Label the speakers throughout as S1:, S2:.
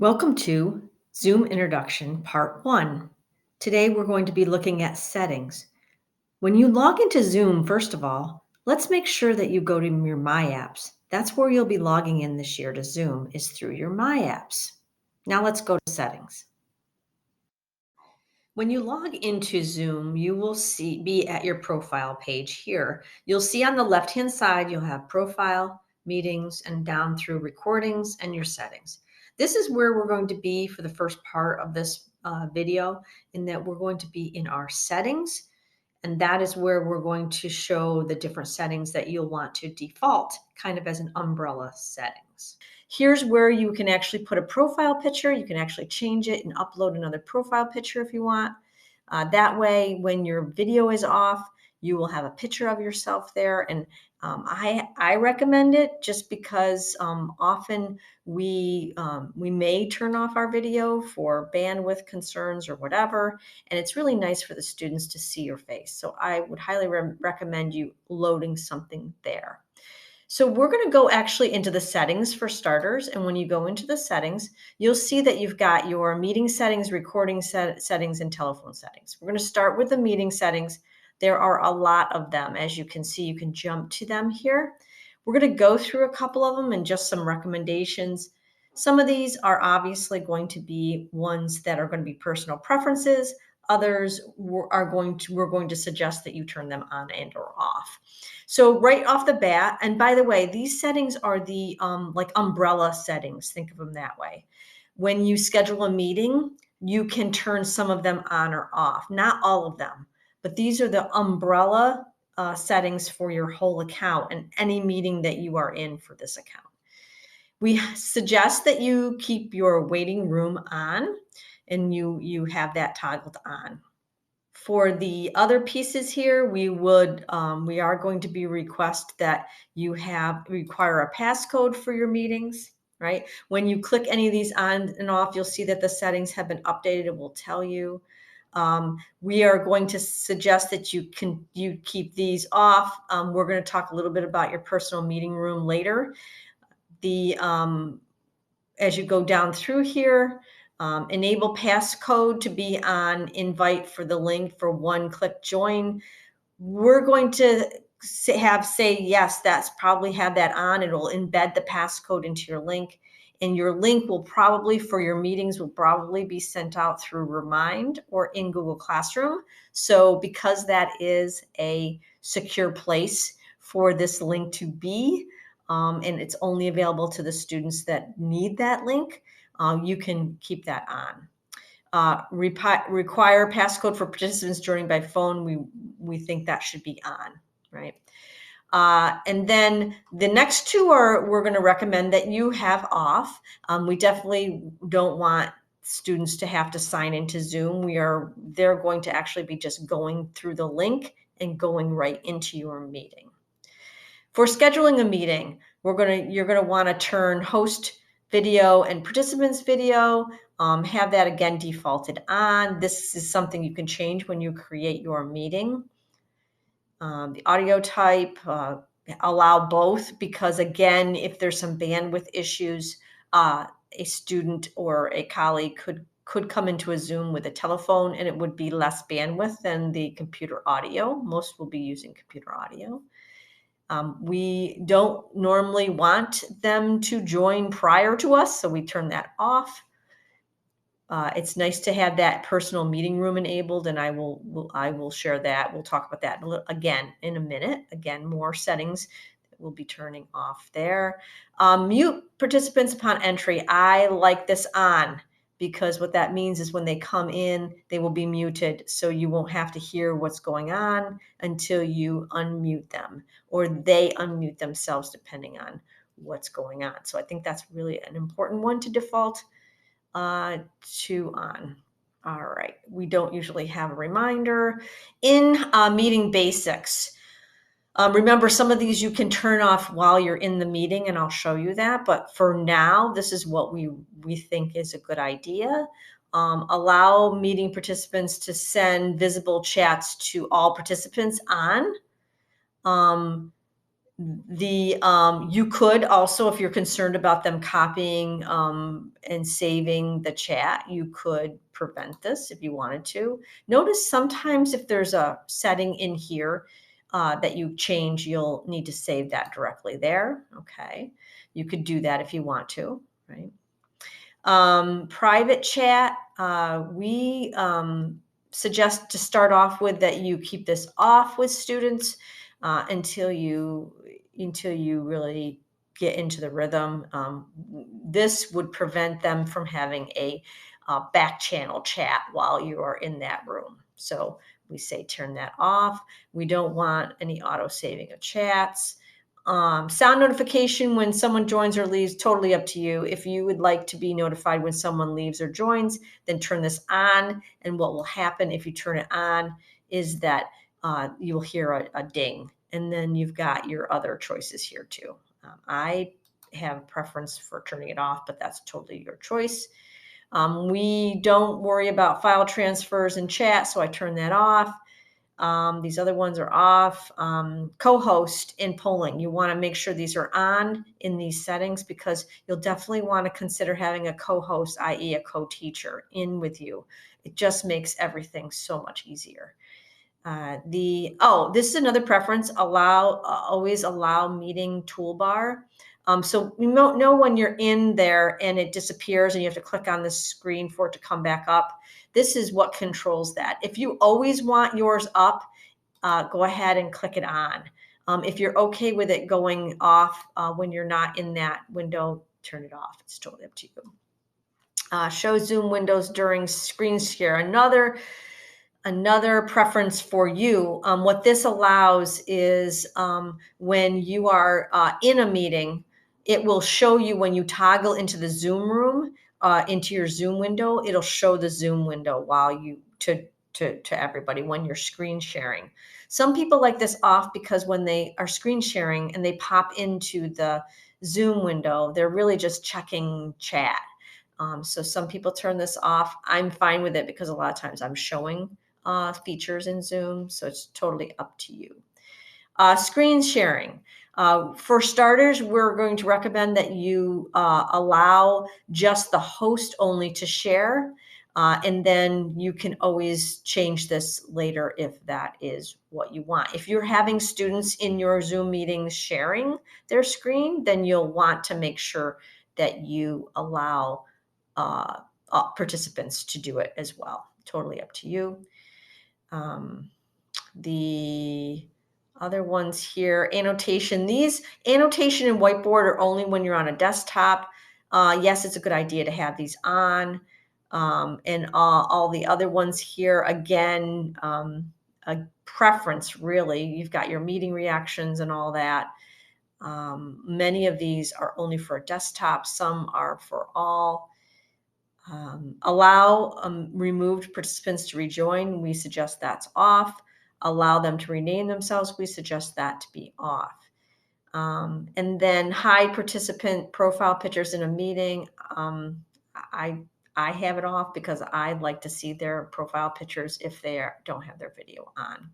S1: Welcome to Zoom Introduction Part 1. Today we're going to be looking at settings. When you log into Zoom, first of all, let's make sure that you go to your My Apps. That's where you'll be logging in this year to Zoom, is through your My Apps. Now let's go to settings. When you log into Zoom, you will be at your profile page here. You'll see on the left-hand side, you'll have profile, meetings, and down through recordings and your settings. This is where we're going to be for the first part of this video, in that we're going to be in our settings. And that is where we're going to show the different settings that you'll want to default, kind of as an umbrella settings. Here's where you can actually put a profile picture. You can actually change it and upload another profile picture if you want. That way, when your video is off, you will have a picture of yourself there. And I recommend it just because often we may turn off our video for bandwidth concerns or whatever, and it's really nice for the students to see your face. So I would highly recommend you loading something there. So we're going to go actually into the settings for starters. And when you go into the settings, you'll see that you've got your meeting settings, recording settings, and telephone settings. We're going to start with the meeting settings. There are a lot of them. As you can see, you can jump to them here. We're going to go through a couple of them and just some recommendations. Some of these are obviously going to be ones that are going to be personal preferences. Others we're going to suggest that you turn them on and or off. So right off the bat, and by the way, these settings are the like umbrella settings. Think of them that way. When you schedule a meeting, you can turn some of them on or off, not all of them, but these are the umbrella settings for your whole account and any meeting that you are in for this account. We suggest that you keep your waiting room on and you have that toggled on. For the other pieces here, we are going to be request that you require a passcode for your meetings, right? When you click any of these on and off, you'll see that the settings have been updated. It will tell you. We are going to suggest that you keep these off. We're going to talk a little bit about your personal meeting room later. As you go down through here, enable passcode to be on invite for the link for one-click join. We're going to say yes, that's probably have that on. It'll embed the passcode into your link. And your link will probably, for your meetings, will probably be sent out through Remind or in Google Classroom. So because that is a secure place for this link to be, and it's only available to the students that need that link, you can keep that on. Require passcode for participants joining by phone. We think that should be on, right? And then the next two we're going to recommend that you have off. We definitely don't want students to have to sign into Zoom. They're going to actually be just going through the link and going right into your meeting. For scheduling a meeting, you're going to want to turn host video and participants video, have that again defaulted on. This is something you can change when you create your meeting. The audio type, allow both, because again, if there's some bandwidth issues, a student or a colleague could come into a Zoom with a telephone and it would be less bandwidth than the computer audio. Most will be using computer audio. We don't normally want them to join prior to us, so we turn that off. It's nice to have that personal meeting room enabled, and I will share that. We'll talk about that again in a minute. Again, more settings that we'll be turning off there. Mute participants upon entry. I like this on, because what that means is when they come in, they will be muted, so you won't have to hear what's going on until you unmute them, or they unmute themselves, depending on what's going on. So I think that's really an important one to default to on. All right, we don't usually have a reminder. In meeting basics, remember, some of these you can turn off while you're in the meeting, and I'll show you that. But for now, this is what we think is a good idea. Allow meeting participants to send visible chats to all participants on. You could also, if you're concerned about them copying and saving the chat, you could prevent this if you wanted to. Notice sometimes if there's a setting in here that you change, you'll need to save that directly there. Okay, you could do that if you want to, right? Private chat, we suggest to start off with that you keep this off with students until you really get into the rhythm. This would prevent them from having a back channel chat while you are in that room. So we say turn that off. We don't want any auto saving of chats. Sound notification when someone joins or leaves, totally up to you. If you would like to be notified when someone leaves or joins, then turn this on. And what will happen if you turn it on is that you'll hear a ding. And then you've got your other choices here too. I have a preference for turning it off, but that's totally your choice. We don't worry about file transfers and chat, so I turn that off. These other ones are off. Co-host in polling. You want to make sure these are on in these settings because you'll definitely want to consider having a co-host, i.e. a co-teacher in with you. It just makes everything so much easier. This is another preference, always allow meeting toolbar. So you know when you're in there and it disappears and you have to click on the screen for it to come back up. This is what controls that. If you always want yours up, go ahead and click it on. If you're okay with it going off when you're not in that window, turn it off. It's totally up to you. Show Zoom windows during screen share. Another preference for you. What this allows is when you are in a meeting, it will show you when you toggle into the Zoom room, into your Zoom window, it'll show the Zoom window while you to everybody when you're screen sharing. Some people like this off because when they are screen sharing and they pop into the Zoom window, they're really just checking chat. So some people turn this off. I'm fine with it because a lot of times I'm showing features in Zoom, so it's totally up to you. Screen sharing. For starters, we're going to recommend that you allow just the host only to share, and then you can always change this later if that is what you want. If you're having students in your Zoom meetings sharing their screen, then you'll want to make sure that you allow participants to do it as well. Totally up to you. The other ones here, annotation. These annotation and whiteboard are only when you're on a desktop. Yes, it's a good idea to have these on. And all the other ones here, again, a preference really. You've got your meeting reactions and all that. Many of these are only for a desktop. Some are for all. Allow removed participants to rejoin. We suggest that's off. Allow them to rename themselves. We suggest that to be off. And then hide participant profile pictures in a meeting. I have it off because I like to see their profile pictures if they don't have their video on.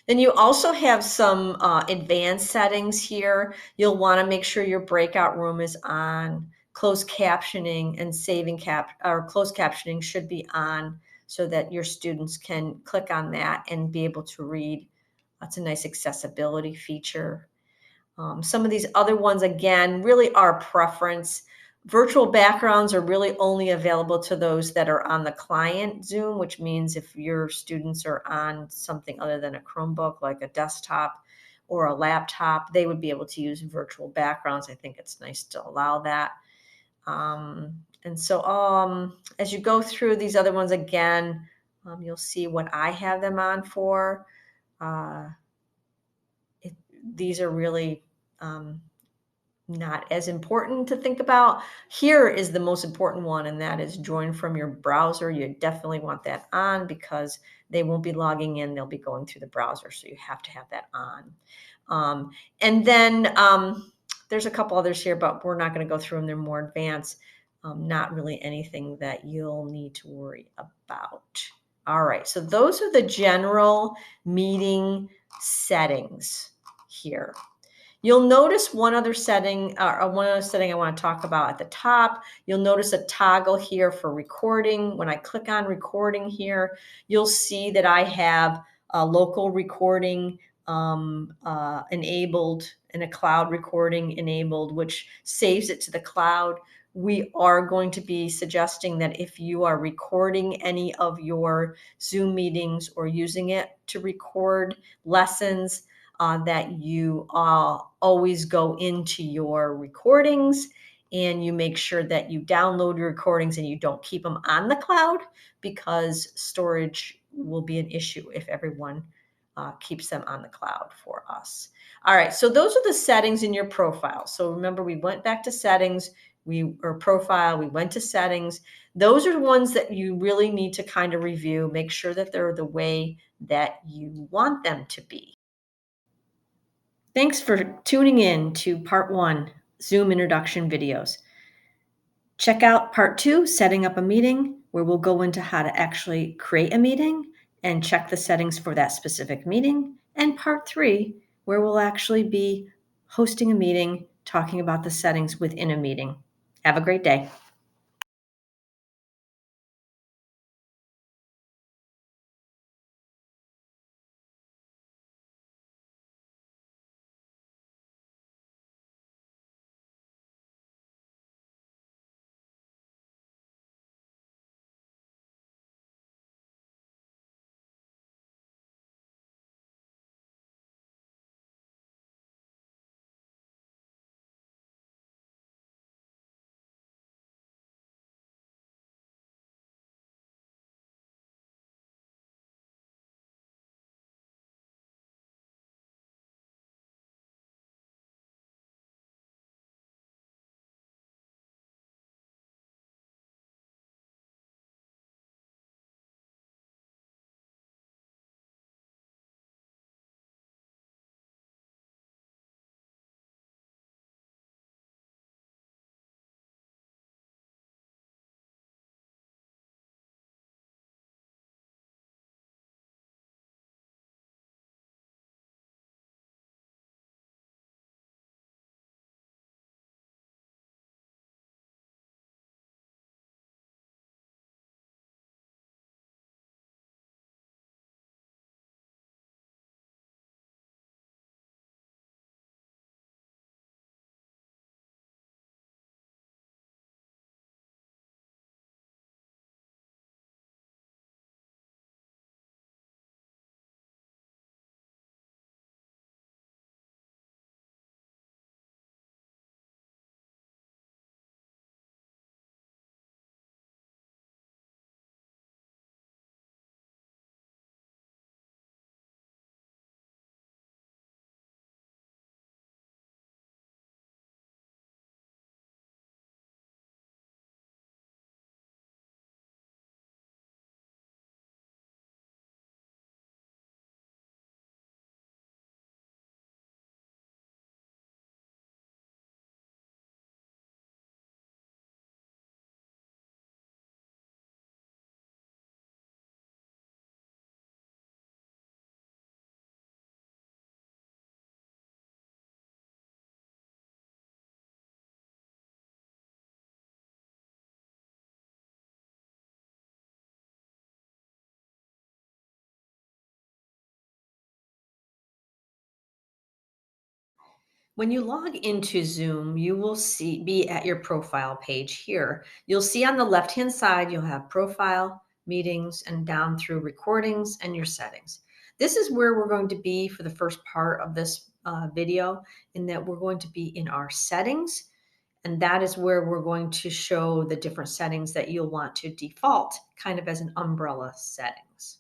S1: Then you also have some advanced settings here. You'll want to make sure your breakout room is on. Closed captioning and closed captioning should be on so that your students can click on that and be able to read. That's a nice accessibility feature. Some of these other ones, again, really are preference. Virtual backgrounds are really only available to those that are on the client Zoom, which means if your students are on something other than a Chromebook, like a desktop or a laptop, they would be able to use virtual backgrounds. I think it's nice to allow that. And so as you go through these other ones again, you'll see what I have them on for. These are really not as important to think about. Here is the most important one, and that is join from your browser. You definitely want that on because they won't be logging in. They'll be going through the browser, so you have to have that on. And then there's a couple others here, but we're not going to go through them. They're more advanced. Not really anything that you'll need to worry about. All right, so those are the general meeting settings here. You'll notice one other setting I want to talk about at the top. You'll notice a toggle here for recording. When I click on recording here, you'll see that I have a local recording enabled and a cloud recording enabled, which saves it to the cloud. We are going to be suggesting that if you are recording any of your Zoom meetings or using it to record lessons, that you always go into your recordings and you make sure that you download your recordings and you don't keep them on the cloud, because storage will be an issue if everyone keeps them on the cloud for us. All right, so those are the settings in your profile. So remember, we went back to settings, profile, we went to settings. Those are ones that you really need to kind of review, make sure that they're the way that you want them to be. Thanks for tuning in to part 1, Zoom introduction videos. Check out part 2, setting up a meeting, where we'll go into how to actually create a meeting and check the settings for that specific meeting, and part 3, where we'll actually be hosting a meeting, talking about the settings within a meeting. Have a great day. When you log into Zoom, you will be at your profile page here. You'll see on the left-hand side, you'll have profile, meetings, and down through recordings and your settings. This is where we're going to be for the first part of this video, in that we're going to be in our settings. And that is where we're going to show the different settings that you'll want to default, kind of as an umbrella settings.